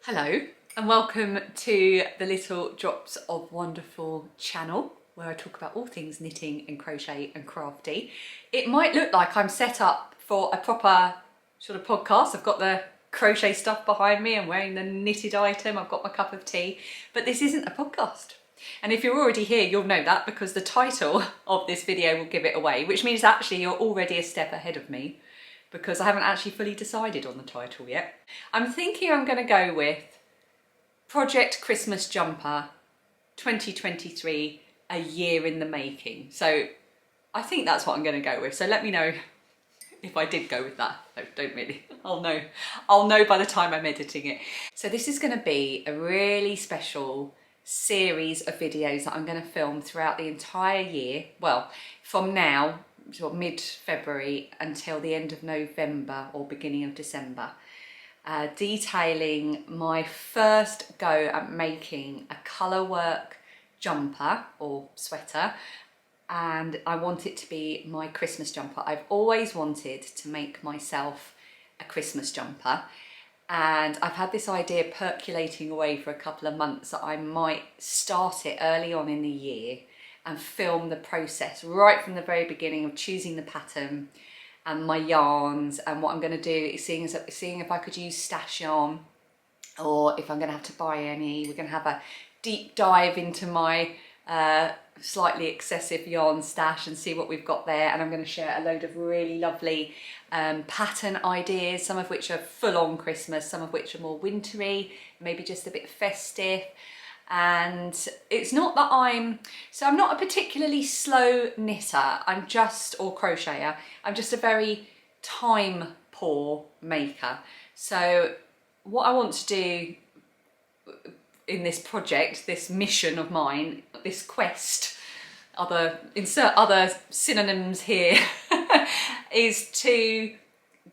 Hello and welcome to the Little Drops of Wonderful channel, where I talk about all things knitting and crochet and crafty. It might look like I'm set up for a proper sort of podcast. I've got the crochet stuff behind me, I'm wearing the knitted item, I've got my cup of tea, but this isn't a podcast. And if you're already here, you'll know that because the title of this video will give it away, which means actually you're already a step ahead of me, because I haven't actually fully decided on the title yet. I'm thinking I'm going to go with Project Christmas Jumper 2023, a year in the making. So I think that's what I'm going to go with. So let me know if I did go with that. No, don't really. I'll know by the time I'm editing it. So this is going to be a really special series of videos that I'm going to film throughout the entire year. Well, from now, sort of mid-February until the end of November or beginning of December, detailing my first go at making a colourwork jumper or sweater, and I want it to be my Christmas jumper. I've always wanted to make myself a Christmas jumper, and I've had this idea percolating away for a couple of months that I might start it early on in the year and film the process right from the very beginning of choosing the pattern and my yarns. And what I'm going to do is seeing if I could use stash yarn or if I'm going to have to buy any. We're going to have a deep dive into my slightly excessive yarn stash and see what we've got there. And I'm going to share a load of really lovely pattern ideas, some of which are full on Christmas, some of which are more wintry, maybe just a bit festive. And it's not that I'm not a particularly slow knitter, or crocheter, I'm just a very time poor maker. So what I want to do in this project, this mission of mine, this quest, insert other synonyms here, is to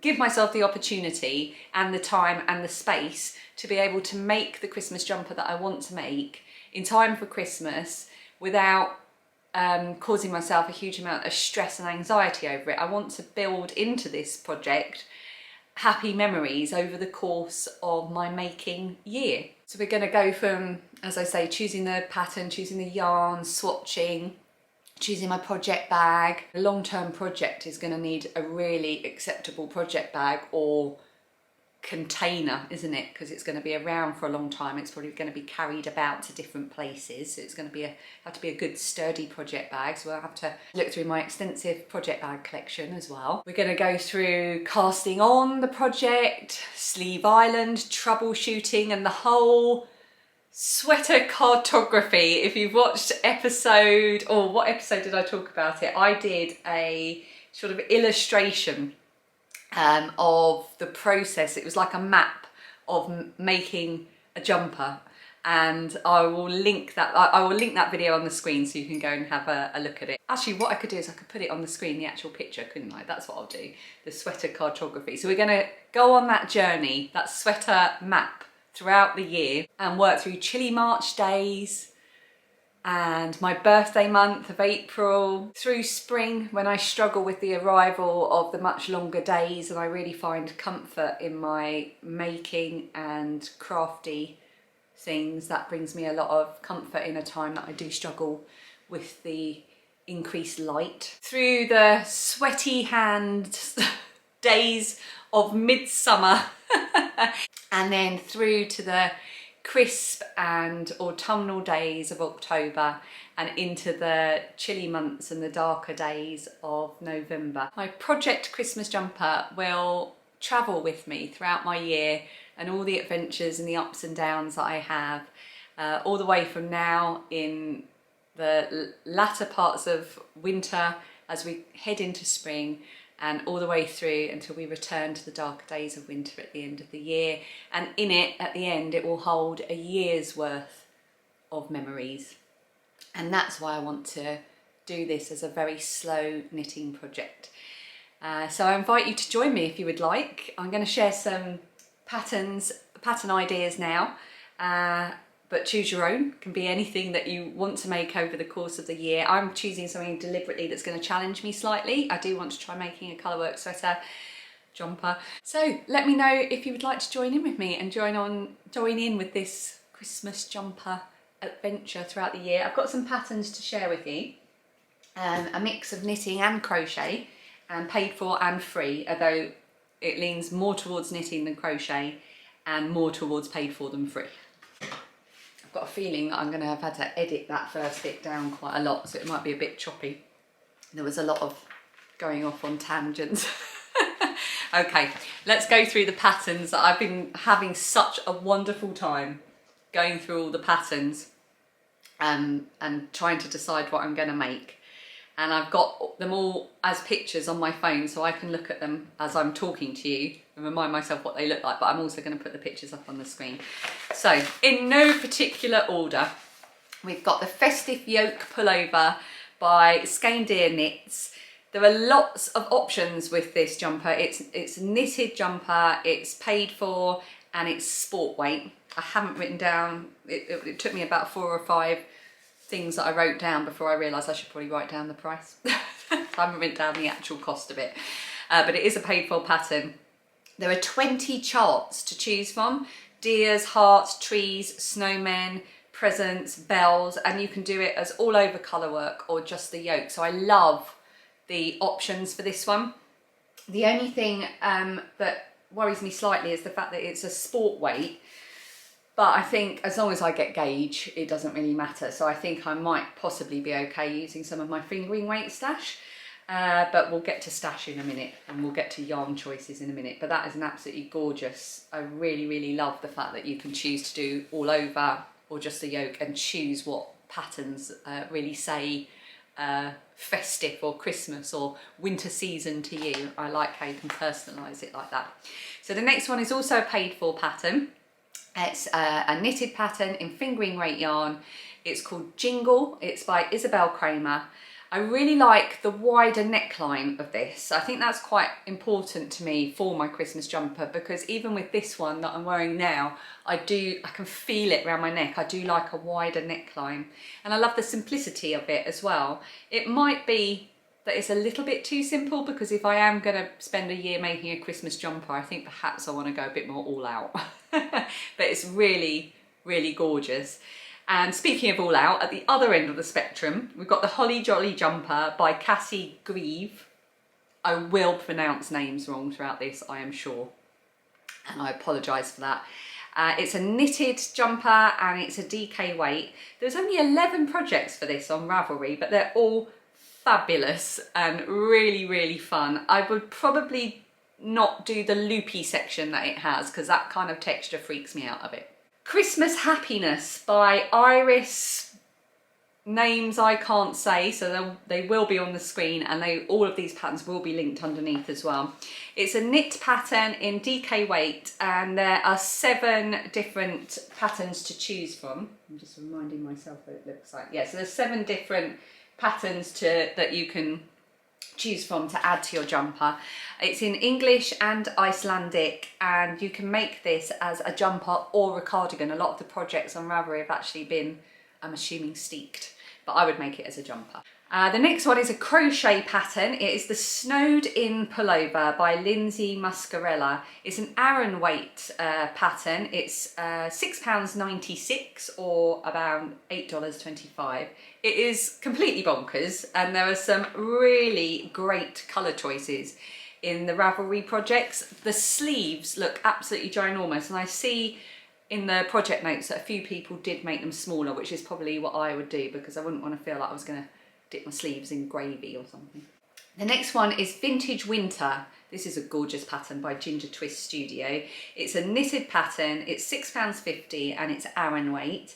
give myself the opportunity and the time and the space to be able to make the Christmas jumper that I want to make in time for Christmas without causing myself a huge amount of stress and anxiety over it. I want to build into this project happy memories over the course of my making year. So we're going to go from, as I say, choosing the pattern, choosing the yarn, swatching, choosing my project bag. A long-term project is going to need a really acceptable project bag or container, isn't it? Because it's going to be around for a long time. It's probably going to be carried about to different places. So it's going to have to be a good sturdy project bag. So I'll have to look through my extensive project bag collection as well. We're going to go through casting on the project, sleeve island, troubleshooting, and the whole sweater cartography. If you've watched what episode did I talk about it? I did a sort of illustration of the process. It was like a map of making a jumper, and I will link that video on the screen so you can go and have a look at it. Actually, what I could do is I could put it on the screen, the actual picture, couldn't I? That's what I'll do, the sweater cartography. So we're going to go on that journey, that sweater map, throughout the year and work through chilly March days and my birthday month of April, through spring when I struggle with the arrival of the much longer days and I really find comfort in my making and crafty things. That brings me a lot of comfort in a time that I do struggle with the increased light. Through the sweaty hand days of midsummer and then through to the crisp and autumnal days of October and into the chilly months and the darker days of November. My project Christmas jumper will travel with me throughout my year and all the adventures and the ups and downs that I have, all the way from now in the latter parts of winter as we head into spring, and all the way through until we return to the darker days of winter at the end of the year. And in it, at the end, it will hold a year's worth of memories. And that's why I want to do this as a very slow knitting project. So I invite you to join me if you would like. I'm going to share some pattern ideas now, but choose your own. It can be anything that you want to make over the course of the year. I'm choosing something deliberately that's going to challenge me slightly. I do want to try making a colourwork sweater jumper. So let me know if you would like to join in with me and join in with this Christmas jumper adventure throughout the year. I've got some patterns to share with you, a mix of knitting and crochet, and paid for and free, although it leans more towards knitting than crochet and more towards paid for than free. I've got a feeling I'm going to have had to edit that first bit down quite a lot, so it might be a bit choppy. There was a lot of going off on tangents. Okay, let's go through the patterns. I've been having such a wonderful time going through all the patterns and trying to decide what I'm going to make. And I've got them all as pictures on my phone so I can look at them as I'm talking to you and remind myself what they look like, but I'm also going to put the pictures up on the screen. So, in no particular order, we've got the Festive Yoke Pullover by Skein Deer Knits. There are lots of options with this jumper. It's a knitted jumper, it's paid for, and it's sport weight. I haven't written down, it took me about 4 or 5 things that I wrote down before I realised I should probably write down the price. I haven't written down the actual cost of it, but it is a paid for pattern. There are 20 charts to choose from: deers, hearts, trees, snowmen, presents, bells, and you can do it as all over colourwork or just the yoke. So I love the options for this one. The only thing that worries me slightly is the fact that it's a sport weight. But I think as long as I get gauge, it doesn't really matter. So I think I might possibly be okay using some of my fingering weight stash. But we'll get to stash in a minute, and we'll get to yarn choices in a minute. But that is an absolutely gorgeous. I really, really love the fact that you can choose to do all over or just the yoke and choose what patterns really say festive or Christmas or winter season to you. I like how you can personalise it like that. So the next one is also a paid for pattern. It's a knitted pattern in fingering weight yarn. It's called Jingle. It's by Isabel Kramer. I really like the wider neckline of this. I think that's quite important to me for my Christmas jumper, because even with this one that I'm wearing now, I can feel it around my neck. I do like a wider neckline, and I love the simplicity of it as well. It might be that it's a little bit too simple, because if I am going to spend a year making a Christmas jumper, I think perhaps I want to go a bit more all out. But it's really, really gorgeous. And speaking of all out, at the other end of the spectrum, we've got the Holly Jolly Jumper by Cassie Grieve. I will pronounce names wrong throughout this, I am sure, and I apologise for that. It's a knitted jumper and it's a DK weight. There's only 11 projects for this on Ravelry, but they're all fabulous and really, really fun. I would probably not do the loopy section that it has, because that kind of texture freaks me out a bit. Christmas Happiness by Iris, names I can't say, so they will be on the screen, and all of these patterns will be linked underneath as well. It's a knit pattern in DK weight, and there are 7 different patterns to choose from. I'm just reminding myself what it looks like. Yeah, so there's 7 different patterns that you can choose from to add to your jumper. It's in English and Icelandic, and you can make this as a jumper or a cardigan. A lot of the projects on Ravelry have actually been, I'm assuming, steeked, but I would make it as a jumper. The next one is a crochet pattern. It is the Snowed In Pullover by Lindsay Muscarella. It's an Aran weight pattern. It's £6.96 or about $8.25. It is completely bonkers, and there are some really great colour choices in the Ravelry projects. The sleeves look absolutely ginormous, and I see in the project notes that a few people did make them smaller, which is probably what I would do, because I wouldn't want to feel like I was going to dip my sleeves in gravy or something. The next one is Vintage Winter. This is a gorgeous pattern by Ginger Twist Studio. It's a knitted pattern. It's £6.50 and it's Aran weight.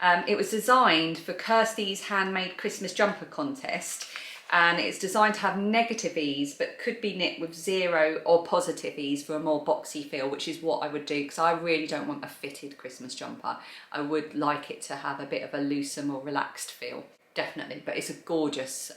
It was designed for Kirsty's Handmade Christmas Jumper contest, and it's designed to have negative ease but could be knit with 0 or positive ease for a more boxy feel, which is what I would do, because I really don't want a fitted Christmas jumper. I would like it to have a bit of a looser, more relaxed feel, definitely. But it's a gorgeous,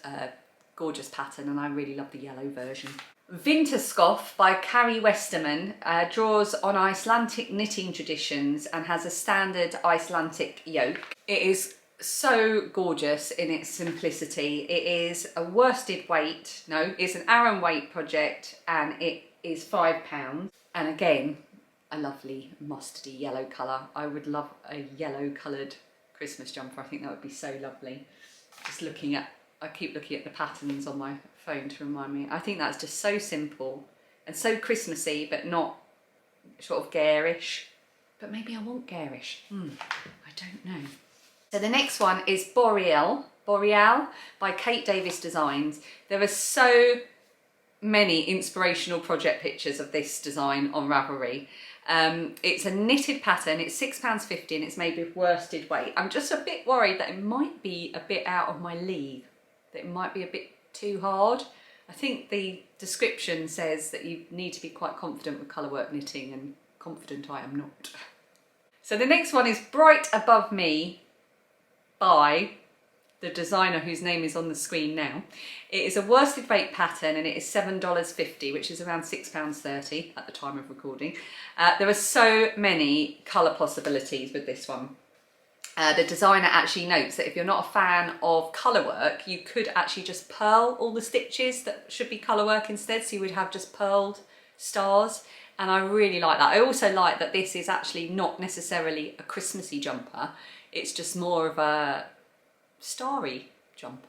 gorgeous pattern, and I really love the yellow version. Vinterscoff by Carrie Westerman draws on Icelandic knitting traditions and has a standard Icelandic yoke. It is so gorgeous in its simplicity. It is a worsted weight, no, it's an Aran weight project, and it is £5. And again, a lovely mustardy yellow colour. I would love a yellow coloured Christmas jumper. I think that would be so lovely. Just looking at, I keep looking at the patterns on my phone to remind me. I think that's just so simple and so Christmassy, but not sort of garish. But maybe I want garish. I don't know. So the next one is Boreal by Kate Davis Designs. There are so many inspirational project pictures of this design on Ravelry. It's a knitted pattern, it's £6.50 and it's made with worsted weight. I'm just a bit worried that it might be a bit out of my league, that it might be a bit too hard. I think the description says that you need to be quite confident with colourwork knitting, and confident I am not. So the next one is Bright Above Me by the designer whose name is on the screen now. It is a worsted weight pattern and it is $7.50, which is around £6.30 at the time of recording. There are so many colour possibilities with this one. The designer actually notes that if you're not a fan of colour work, you could actually just purl all the stitches that should be colour work instead, so you would have just purled stars, and I really like that. I also like that this is actually not necessarily a Christmassy jumper, it's just more of a starry jumper.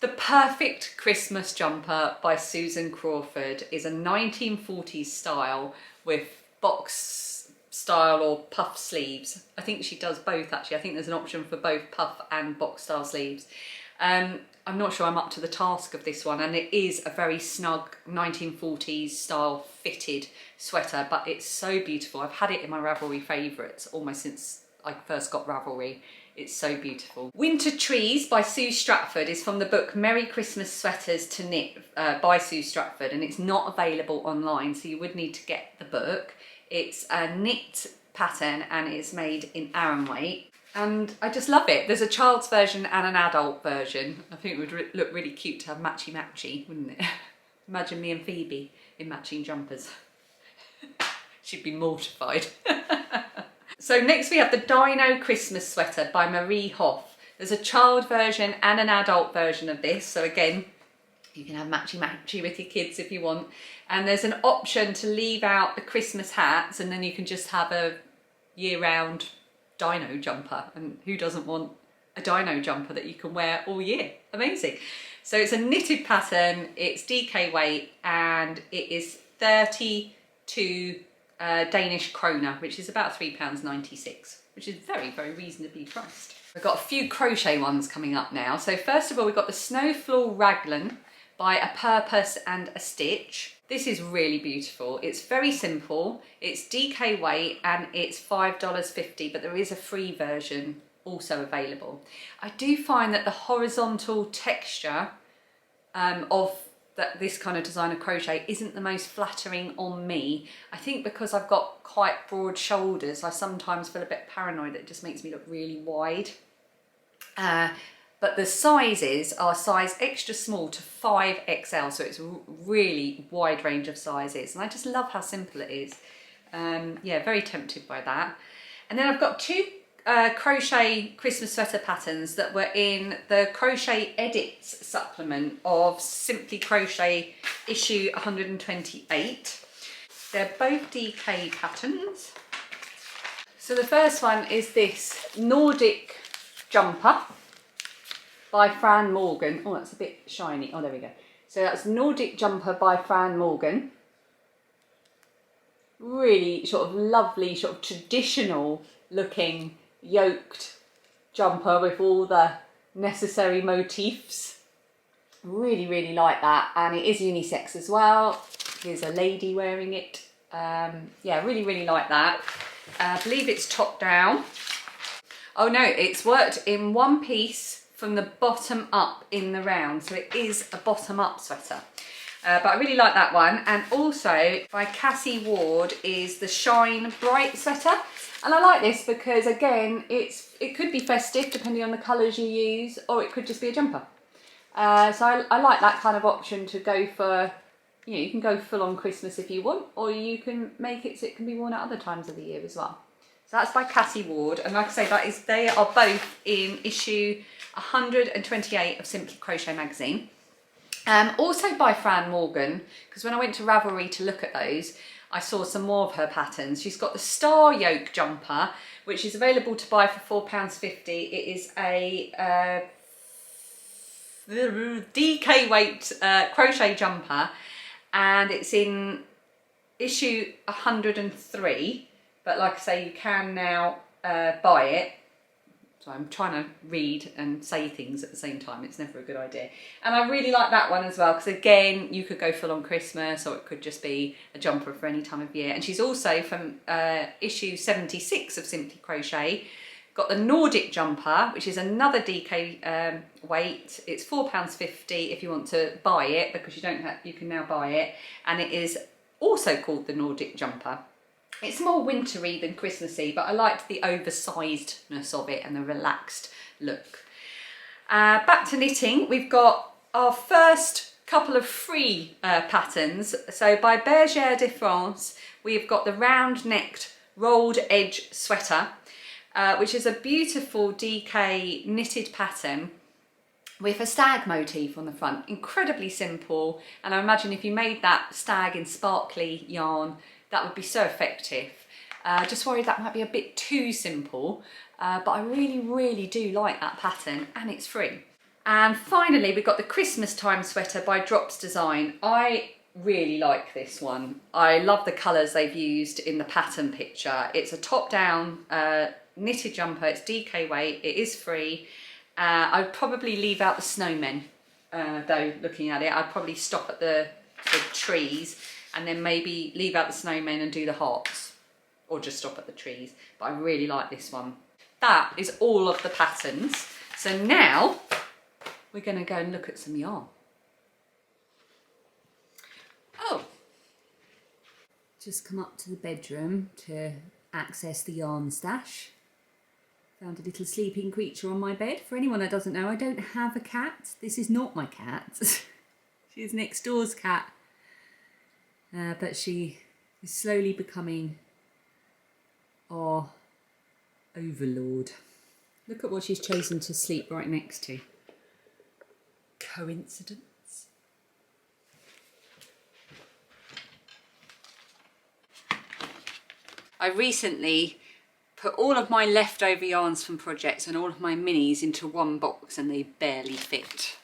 The Perfect Christmas Jumper by Susan Crawford is a 1940s style with box style or puff sleeves. I think she does both actually. I think there's an option for both puff and box style sleeves. I'm not sure I'm up to the task of this one, and it is a very snug 1940s style fitted sweater, but it's so beautiful. I've had it in my Ravelry favourites almost since I first got Ravelry. It's so beautiful. Winter Trees by Sue Stratford is from the book Merry Christmas Sweaters to Knit by Sue Stratford, and it's not available online, so you would need to get the book. It's a knit pattern and it's made in Aran weight, and I just love it. There's a child's version and an adult version. I think it would look really cute to have matchy-matchy, wouldn't it? Imagine me and Phoebe in matching jumpers. She'd be mortified. So next we have the Dino Christmas Sweater by Marie Hoff. There's a child version and an adult version of this, so again, you can have matchy-matchy with your kids if you want. And there's an option to leave out the Christmas hats, and then you can just have a year-round dino jumper. And who doesn't want a dino jumper that you can wear all year? Amazing. So it's a knitted pattern, it's DK weight, and it is 32 Danish kroner, which is about £3.96, which is very, very reasonably priced. We've got a few crochet ones coming up now. So first of all, we've got the Snow Floor Raglan by A Purpose and a Stitch. This is really beautiful. It's very simple, it's DK weight, and it's $5.50, but there is a free version also available. I do find that the horizontal texture of this kind of designer crochet isn't the most flattering on me. I think because I've got quite broad shoulders, I sometimes feel a bit paranoid that it just makes me look really wide. But the sizes are size extra small to 5XL, so it's a really wide range of sizes, and I just love how simple it is. Yeah, very tempted by that. And then I've got two crochet Christmas sweater patterns that were in the Crochet Edits supplement of Simply Crochet issue 128. They're both DK patterns. So the first one is this Nordic jumper by Fran Morgan. Oh, that's a bit shiny. Oh, there we go. So that's Nordic jumper by Fran Morgan. Really sort of lovely, sort of traditional looking yoked jumper with all the necessary motifs. Really, really like that, and it is unisex as well. Here's a lady wearing it. Yeah, really, really like that. I believe it's top down. Oh no, it's worked in one piece from the bottom up in the round, so it is a bottom up sweater. But I really like that one. And also by Cassie Ward is the Shine Bright sweater. And I like this because again, it could be festive depending on the colours you use, or it could just be a jumper. So I like that kind of option to go for, you know, you can go full on Christmas if you want, or you can make it so it can be worn at other times of the year as well. So that's by Cassie Ward, and like I say, they are both in issue 128 of Simply Crochet magazine. Also by Fran Morgan, because when I went to Ravelry to look at those, I saw some more of her patterns. She's got the star yoke jumper, which is available to buy for £4.50. It is a DK weight crochet jumper, and it's in issue 103, but like I say, you can now buy it. So I'm trying to read and say things at the same time. It's never a good idea. And I really like that one as well, because again, you could go full on Christmas, or it could just be a jumper for any time of year. And she's also from issue 76 of Simply Crochet, got the Nordic jumper, which is another DK weight. It's £4.50 if you want to buy it, because you don't have, you can now buy it. And it is also called the Nordic jumper. It's more wintry than Christmassy, but I liked the oversizedness of it and the relaxed look. Back to knitting, we've got our first couple of free patterns. So by Bergère de France, we've got the round-necked rolled edge sweater, which is a beautiful DK knitted pattern with a stag motif on the front. Incredibly simple, and I imagine if you made that stag in sparkly yarn, that would be so effective. Just worried that might be a bit too simple, but I really do like that pattern, and it's free. And finally, we've got the Christmas time sweater by Drops Design. I really like this one. I love the colours they've used in the pattern picture. It's a top-down knitted jumper. It's DK weight. It is free. I'd probably leave out the snowmen, though, looking at it. I'd probably stop at the trees, and then maybe leave out the snowmen and do the hearts, or just stop at the trees. But I really like this one. That is all of the patterns. So now we're going to go and look at some yarn. Oh, just come up to the bedroom to access the yarn stash. Found a little sleeping creature on my bed. For anyone that doesn't know, I don't have a cat. This is not my cat. She's next door's cat. But she is slowly becoming our overlord. Look at what she's chosen to sleep right next to. Coincidence? I recently put all of my leftover yarns from projects and all of my minis into one box, and they barely fit.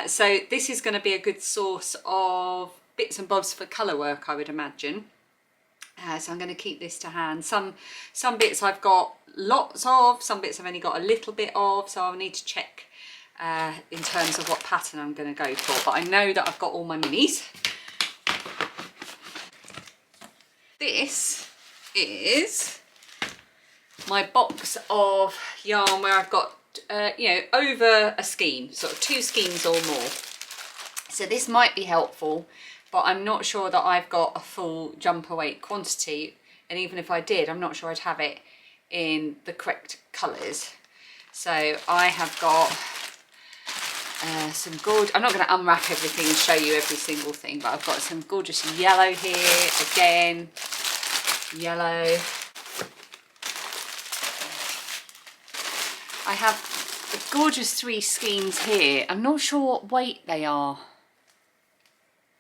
So this is going to be a good source of bits and bobs for colour work, I would imagine. So I'm going to keep this to hand. Some bits I've got lots of, some bits I've only got a little bit of, so I'll need to check in terms of what pattern I'm going to go for. But I know that I've got all my minis. This is my box of yarn where I've got you know, over a skein, sort of 2 skeins or more. So this might be helpful, but I'm not sure that I've got a full jumper weight quantity, and even if I did, I'm not sure I'd have it in the correct colours. So I have got some I'm not going to unwrap everything and show you every single thing, but I've got some gorgeous yellow here, again, yellow. I have the gorgeous 3 skeins here. I'm not sure what weight they are.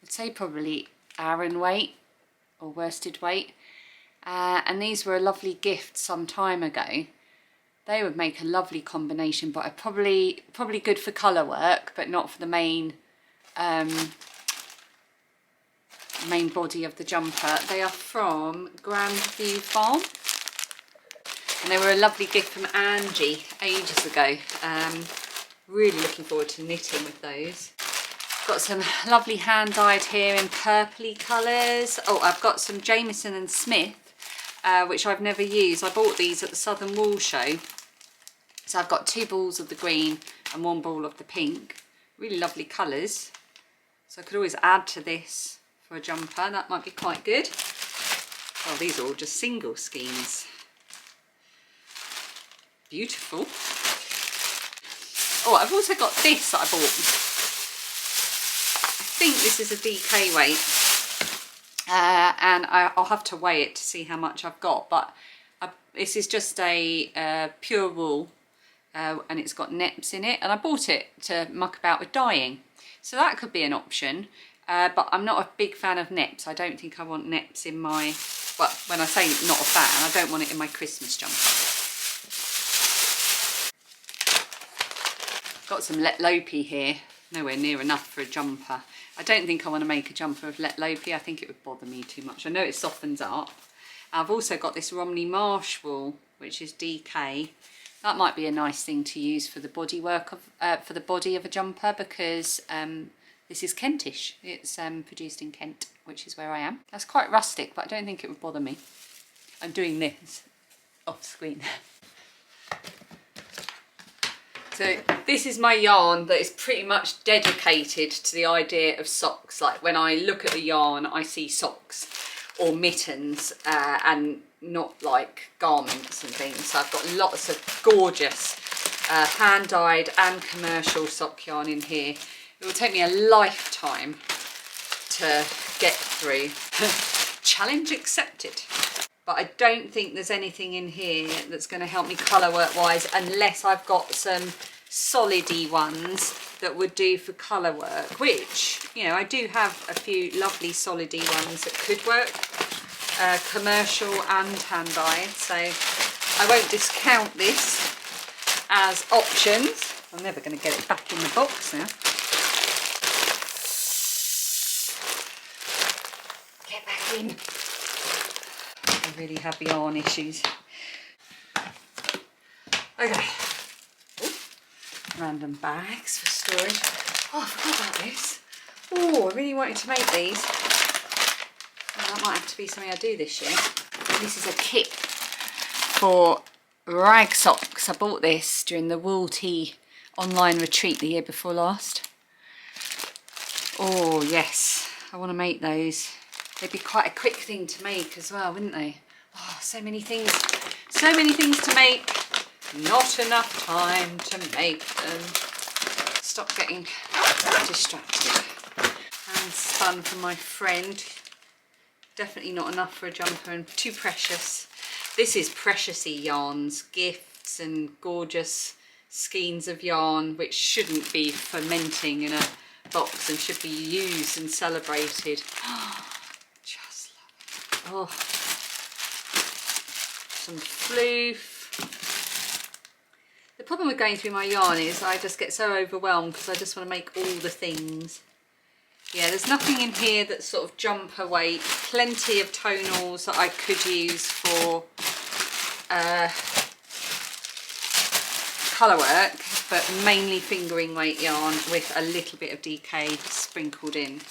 I'd say probably Aran weight or worsted weight. And these were a lovely gift some time ago. They would make a lovely combination, but are probably good for colour work, but not for the main main body of the jumper. They are from Grandview Farm. And they were a lovely gift from Angie ages ago. Really looking forward to knitting with those. Got some lovely hand dyed here in purpley colours. Oh, I've got some Jameson and Smith, which I've never used. I bought these at the Southern Wool Show. So I've got 2 balls of the green and 1 ball of the pink. Really lovely colours. So I could always add to this for a jumper. That might be quite good. Oh, these are all just single skeins. Beautiful. Oh, I've also got this that I bought. I think this is a DK weight, and I'll have to weigh it to see how much I've got, but this is just a pure wool and it's got neps in it, and I bought it to muck about with dyeing. So that could be an option, but I'm not a big fan of neps. I don't think I want neps in my, well, when I say not a fan, I don't want it in my Christmas jumper. Got some Let Lopey here, nowhere near enough for a jumper. I don't think I want to make a jumper of Let Lopey. I think it would bother me too much. I know it softens up. I've also got this Romney Marsh wool, which is DK. That might be a nice thing to use for the body work of for the body of a jumper, because this is Kentish. It's produced in Kent, which is where I am. That's quite rustic, but I don't think it would bother me. I'm doing this off screen. So this is my yarn that is pretty much dedicated to the idea of socks. Like when I look at the yarn, I see socks or mittens and not like garments and things. So I've got lots of gorgeous hand dyed and commercial sock yarn in here. It will take me a lifetime to get through. Challenge accepted. But I don't think there's anything in here that's going to help me colour work wise, unless I've got some solidy ones that would do for colour work, which, you know, I do have a few lovely solidy ones that could work, commercial and hand dyed, so I won't discount this as options. I'm never going to get it back in the box now. Get back in. I really have yarn issues. Okay. Ooh. Random bags for storage. Oh, I forgot about this. Oh, I really wanted to make these. Well, that might have to be something I do this year. This is a kit for rag socks. I bought this during the Wool Tea online retreat the year before last. Oh yes, I want to make those. They'd be quite a quick thing to make as well, wouldn't they? Oh, so many things to make. Not enough time to make them. Stop getting distracted. And spun from my friend. Definitely not enough for a jumper and too precious. This is Preciousy Yarns, gifts and gorgeous skeins of yarn which shouldn't be fermenting in a box and should be used and celebrated. Just love it. Oh, some floof. The problem with going through my yarn is I just get so overwhelmed because I just want to make all the things. Yeah, there's nothing in here that's sort of jumper weight. Plenty of tonals that I could use for colour work, but mainly fingering weight yarn with a little bit of DK sprinkled in.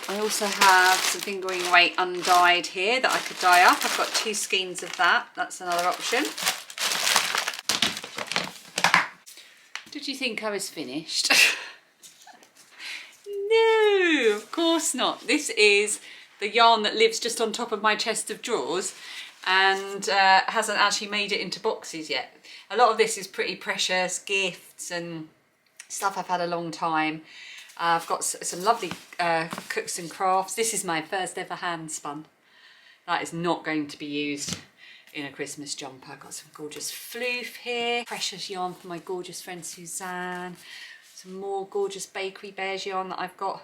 I also have some fingering weight undyed here that I could dye up. I've got 2 skeins of that. That's another option. Did you think I was finished? No, of course not. This is the yarn that lives just on top of my chest of drawers and hasn't actually made it into boxes yet. A lot of this is pretty precious, gifts and stuff I've had a long time. I've got some lovely cooks and crafts. This is my first ever hand spun. That is not going to be used in a Christmas jumper. I've got some gorgeous floof here. Precious yarn from my gorgeous friend Suzanne. Some more gorgeous Bakery Bears yarn that I've got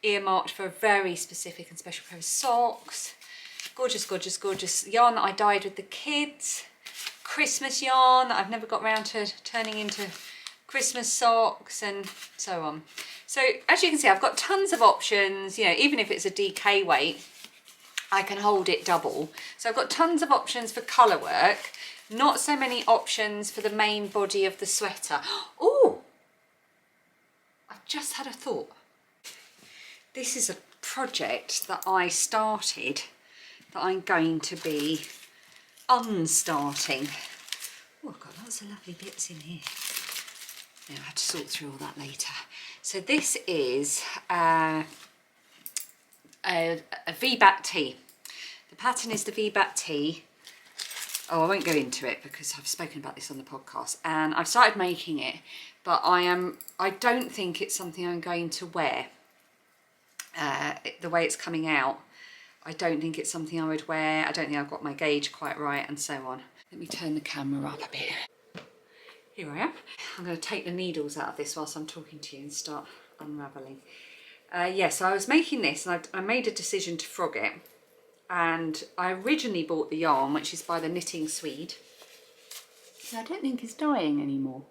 earmarked for a very specific and special pair of socks. Gorgeous, gorgeous, gorgeous yarn that I dyed with the kids. Christmas yarn that I've never got around to turning into Christmas socks and so on. So as you can see, I've got tons of options. You know, even if it's a DK weight, I can hold it double. So I've got tons of options for colour work. Not so many options for the main body of the sweater. Oh! I've just had a thought. This is a project that I started that I'm going to be unstarting. Oh, I've got lots of lovely bits in here. I'll have to sort through all that later. So this is a V-back tee. The pattern is the V-back tee. Oh, I won't go into it because I've spoken about this on the podcast and I've started making it, but I don't think it's something I'm going to wear. The way it's coming out, I don't think it's something I would wear. I don't think I've got my gauge quite right and so on. Let me turn the camera up a bit. here I am. I'm going to take the needles out of this whilst I'm talking to you and start unravelling. So I was making this and I made a decision to frog it, and I originally bought the yarn, which is by the Knitting Swede. I don't think it's dyeing anymore.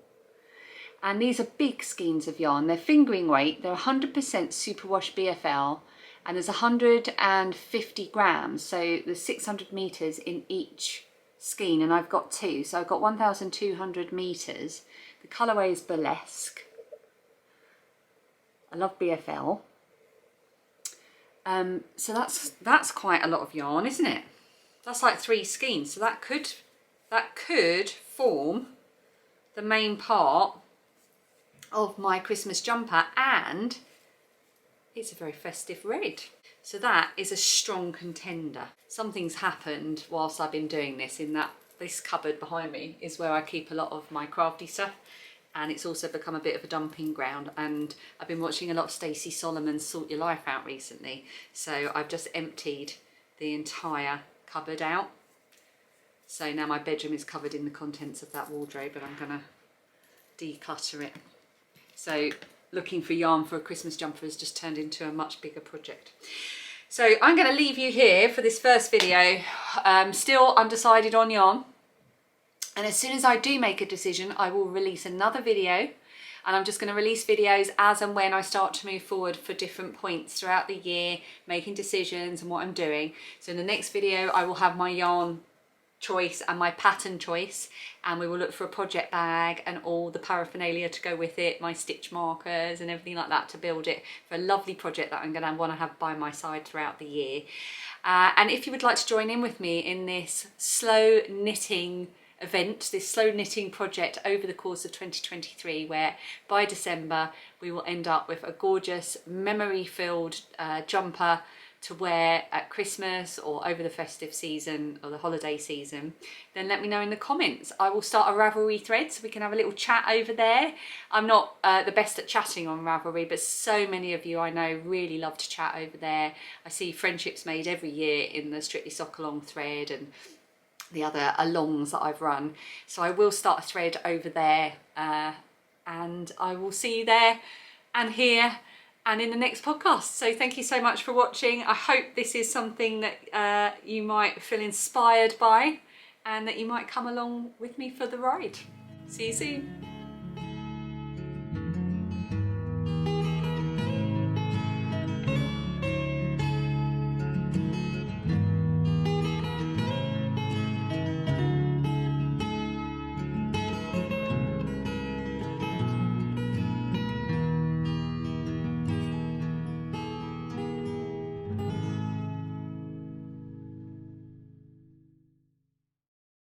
And these are big skeins of yarn. They're fingering weight. They're 100% superwash BFL, and there's 150 grams. So there's 600 meters in each skein, and I've got 2. So I've got 1,200 meters. The colourway is burlesque. I love BFL. So that's quite a lot of yarn, isn't it? That's like 3 skeins. So that could form the main part of my Christmas jumper, and it's a very festive red. So that is a strong contender. Something's happened whilst I've been doing this, in that this cupboard behind me is where I keep a lot of my crafty stuff, and it's also become a bit of a dumping ground, and I've been watching a lot of Stacey Solomon's Sort Your Life Out recently, so I've just emptied the entire cupboard out. So now my bedroom is covered in the contents of that wardrobe, and I'm gonna declutter it. So looking for yarn for a Christmas jumper has just turned into a much bigger project. So I'm going to leave you here for this first video. Still undecided on yarn. And as soon as I do make a decision, I will release another video. And I'm just going to release videos as and when I start to move forward for different points throughout the year, making decisions and what I'm doing. So in the next video, I will have my yarn choice and my pattern choice, and we will look for a project bag and all the paraphernalia to go with it, my stitch markers and everything like that, to build it for a lovely project that I'm going to want to have by my side throughout the year. And if you would like to join in with me in this slow knitting event, this slow knitting project over the course of 2023, where by December we will end up with a gorgeous memory filled jumper to wear at Christmas or over the festive season or the holiday season, then let me know in the comments. I will start a Ravelry thread so we can have a little chat over there. I'm not the best at chatting on Ravelry, but so many of you I know really love to chat over there. I see friendships made every year in the Strictly Sock Along thread and the other alongs that I've run. So I will start a thread over there, and I will see you there and here and in the next podcast. So thank you so much for watching. I hope this is something that you might feel inspired by, and that you might come along with me for the ride. See you soon.